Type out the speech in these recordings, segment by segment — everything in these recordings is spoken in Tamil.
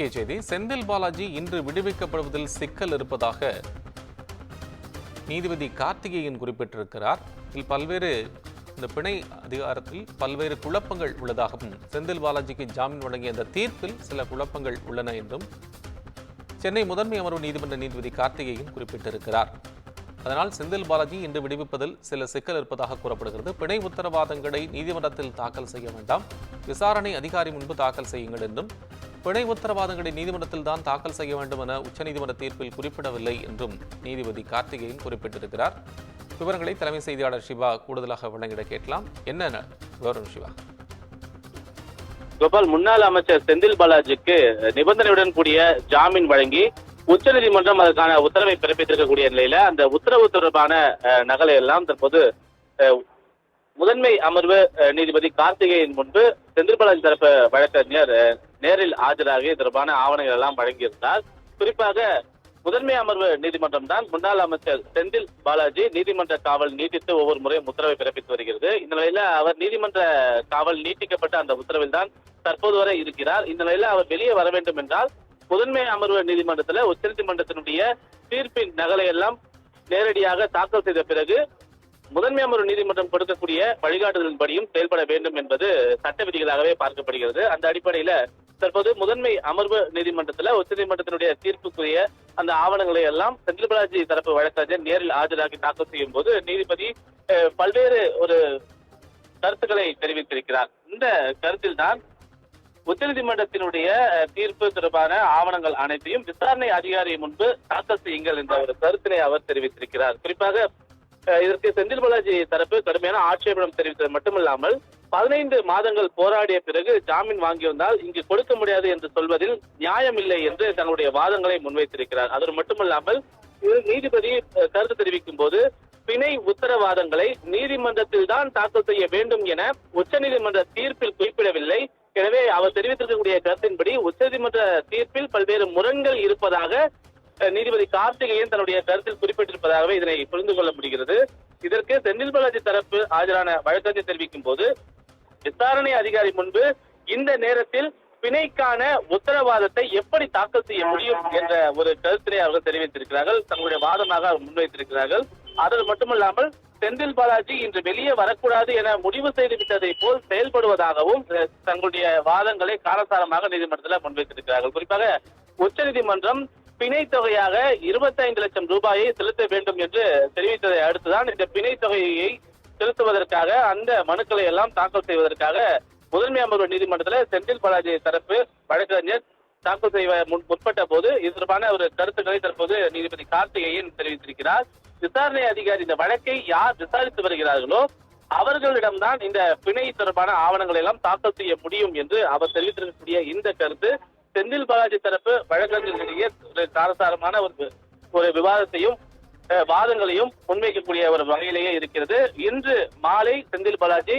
முக்கிய செய்தி. செந்தில் பாலாஜி இன்று விடுவிக்கப்படுவதில் சிக்கல் இருப்பதாக நீதிபதி கார்த்திகேயன் குறிப்பிட்டிருக்கிறார். இதில் பல்வேறு இந்த பிணை அதிகாரத்தில் பல்வேறு குழப்பங்கள் உள்ளதாகவும், செந்தில் பாலாஜிக்கு ஜாமீன் வழங்கிய அந்த தீர்ப்பில் சில குழப்பங்கள் உள்ளன என்றும் சென்னை முதன்மை அமர்வு நீதிமன்ற நீதிபதி கார்த்திகேயன் குறிப்பிட்டிருக்கிறார். அதனால் செந்தில் பாலாஜி இன்று விடுவிப்பதில் சில சிக்கல் இருப்பதாக கூறப்படுகிறது. பிணை உத்தரவாதங்களை நீதிமன்றத்தில் தாக்கல் செய்ய வேண்டாம், விசாரணை அதிகாரி முன்பு தாக்கல் செய்யுங்கள் என்றும், பிணை உத்தரவாதங்களை நீதிமன்றத்தில் தான் தாக்கல் செய்ய வேண்டும் என உச்சநீதிமன்ற தீர்ப்பில் குறிப்பிடவில்லை என்றும் நீதிபதி கார்த்திகேயன் குறிப்பிட்டிருக்கிறார். விவரங்களை தலைமை செய்தியாளர் சிவா கூடுதலாக வழங்கிட கேட்கலாம். என்ன விவரம் சிவா? கோபால், முன்னாள் அமைச்சர் செந்தில் பாலாஜிக்கு நிபந்தனையுடன் கூடிய ஜாமீன் வழங்கி உச்சநீதிமன்றம் அதற்கான உத்தரவை பிறப்பித்திருக்கக்கூடிய நிலையில அந்த உத்தரவு தொடர்பான நகலை எல்லாம் தற்போது முதன்மை அமர்வு நீதிபதி கார்த்திகேயன் முன்பு செந்தில் பாலாஜி தரப்பு வழக்கறிஞர் நேரில் ஆஜராகி தொடர்பான ஆவணங்கள் எல்லாம் வழங்கியிருந்தார். குறிப்பாக முதன்மை அமர்வு நீதிமன்றம் தான் முன்னாள் அமைச்சர் செந்தில் பாலாஜி நீதிமன்ற காவல் நீட்டித்து ஒவ்வொரு முறையும் உத்தரவை பிறப்பித்து வருகிறது. இந்த நிலையில அவர் நீதிமன்ற காவல் நீட்டிக்கப்பட்ட அந்த உத்தரவில் தான் தற்போது வரை இருக்கிறார். இந்த நிலையில அவர் வெளியே வர வேண்டும் என்றால் முதன்மை அமர்வு நீதிமன்றத்தில் உச்சநீதிமன்றத்தினுடைய தீர்ப்பின் நகலை எல்லாம் நேரடியாக தாக்கல் செய்த பிறகு முதன்மை அமர்வு நீதிமன்றம் கொடுக்கக்கூடிய வழிகாட்டுதலின்படியும் செயல்பட வேண்டும் என்பது சட்ட விதிகளாகவே பார்க்கப்படுகிறது. அந்த அடிப்படையில தற்போது முதன்மை அமர்வு நீதிமன்றத்தில் உச்சநீதிமன்றத்தினுடைய தீர்ப்புக்குரிய அந்த ஆவணங்களை எல்லாம் செந்தில் பாலாஜி தரப்பு வழக்கறிஞர் நேரில் ஆஜராகி தாக்கல் செய்யும் போது நீதிபதி பல்வேறு ஒரு கருத்துக்களை தெரிவித்திருக்கிறார். இந்த கருத்தில் தான் உச்சநீதிமன்றத்தினுடைய தீர்ப்பு தொடர்பான ஆவணங்கள் அனைத்தையும் விசாரணை அதிகாரி முன்பு தாக்கல் செய்யுங்கள் என்ற ஒரு கருத்தினை அவர் தெரிவித்திருக்கிறார். குறிப்பாக இதற்கு செந்தில் பாலாஜி தரப்பு கடுமையான ஆட்சேபம் தெரிவித்தது மட்டுமில்லாமல் 15 மாதங்கள் போராடிய பிறகு ஜாமீன் வாங்கியிருந்தால் இங்கு கொடுக்க முடியாது என்று சொல்வதில் நியாயம் இல்லை என்று தங்களுடைய வாதங்களை முன்வைத்திருக்கிறார். அது மட்டுமல்லாமல் நீதிபதி கருத்து தெரிவிக்கும் போது பிணை உத்தரவாதங்களை நீதிமன்றத்தில் தான் தாக்கல் செய்ய வேண்டும் என உச்சநீதிமன்ற தீர்ப்பில் குறிப்பிடவில்லை. எனவே அவர் தெரிவித்திருக்கக்கூடிய கருத்தின்படி உச்சநீதிமன்ற தீர்ப்பில் பல்வேறு முரண்கள் இருப்பதாக நீதிபதி கார்த்திகேயன் தன்னுடைய கருத்தில் குறிப்பிட்டிருப்பதாகவே இதனை புரிந்து கொள்ள முடிகிறது. இதற்கு செந்தில் பாலாஜி தரப்பு ஆஜரான வழக்கறிஞர் தெரிவிக்கும் போது விசாரணை அதிகாரி முன்பு இந்த நேரத்தில் பிணைக்கான உத்தரவாதத்தை எப்படி தாக்கல் செய்ய முடியும் என்ற ஒரு கருத்தினை அவர்கள் தெரிவித்திருக்கிறார்கள், தங்களுடைய வாதமாக முன்வைத்திருக்கிறார்கள். அது மட்டுமல்லாமல் செந்தில் பாலாஜி இன்று வெளியே வரக்கூடாது என முடிவு செய்துவிட்டதை போல் செயல்படுவதாகவும் தங்களுடைய வாதங்களை காரசாரமாக நீதிமன்றத்தில் முன்வைத்திருக்கிறார்கள். குறிப்பாக உச்சநீதிமன்றம் பிணை தொகையாக 25 லட்சம் ரூபாயை செலுத்த வேண்டும் என்று தெரிவித்ததை அடுத்துதான் இந்த பிணை தொகையை செலுத்துவதற்காக அந்த மனுக்களை எல்லாம் தாக்கல் செய்வதற்காக முதன்மை அமர்வு நீதிமன்றத்தில் செந்தில் பாலாஜி தரப்பு வழக்கறிஞர் தாக்கல் செய்ய முற்பட்ட போது இது தொடர்பான ஒரு கருத்துக்களை தற்போது நீதிபதி கார்த்திகேயன் தெரிவித்திருக்கிறார். விசாரணை அதிகாரி இந்த வழக்கை யார் விசாரித்து வருகிறார்களோ அவர்களிடம்தான் இந்த பிணை தொடர்பான ஆவணங்களை எல்லாம் தாக்கல் செய்ய முடியும் என்று அவர் தெரிவித்திருக்கக்கூடிய இந்த கருத்து செந்தில் பாலாஜி தரப்பு வழக்கறிஞர்களிடையே ஒரு காரசாரமான ஒரு விவாதத்தையும் வாதங்களையும் முன்வைக்கக்கூடிய ஒரு வகையிலேயே இருக்கிறது. இன்று மாலை செந்தில் பாலாஜி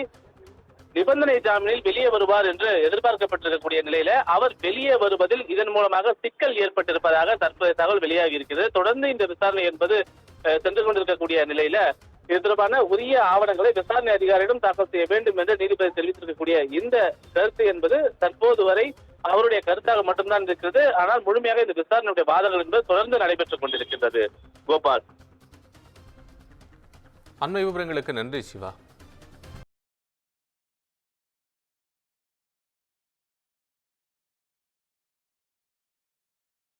நிபந்தனை ஜாமீனில் வெளியே வருவார் என்று எதிர்பார்க்கப்பட்டிருக்கக்கூடிய நிலையில அவர் வெளியே வருவதில் இதன் மூலமாக சிக்கல் ஏற்பட்டிருப்பதாக தற்போதைய தகவல் வெளியாகி இருக்கிறது. தொடர்ந்து இந்த விசாரணை என்பது சென்று கொண்டிருக்கக்கூடிய நிலையில இது தொடர்பான உரிய ஆவணங்களை விசாரணை அதிகாரியிடம் தாக்கல் செய்ய வேண்டும் என்று நீதிபதி தெரிவித்திருக்கக்கூடிய இந்த கருத்து என்பது தற்போது வரை அவருடைய கருத்தாக மட்டும்தான் இருக்கிறது. ஆனால் முழுமையாக இந்த விசாரணையுடைய வாதங்கள் என்பது தொடர்ந்து நடைபெற்றுக் கொண்டிருக்கின்றது. கோபால், அண்மை விவரங்களுக்கு நன்றி சிவா.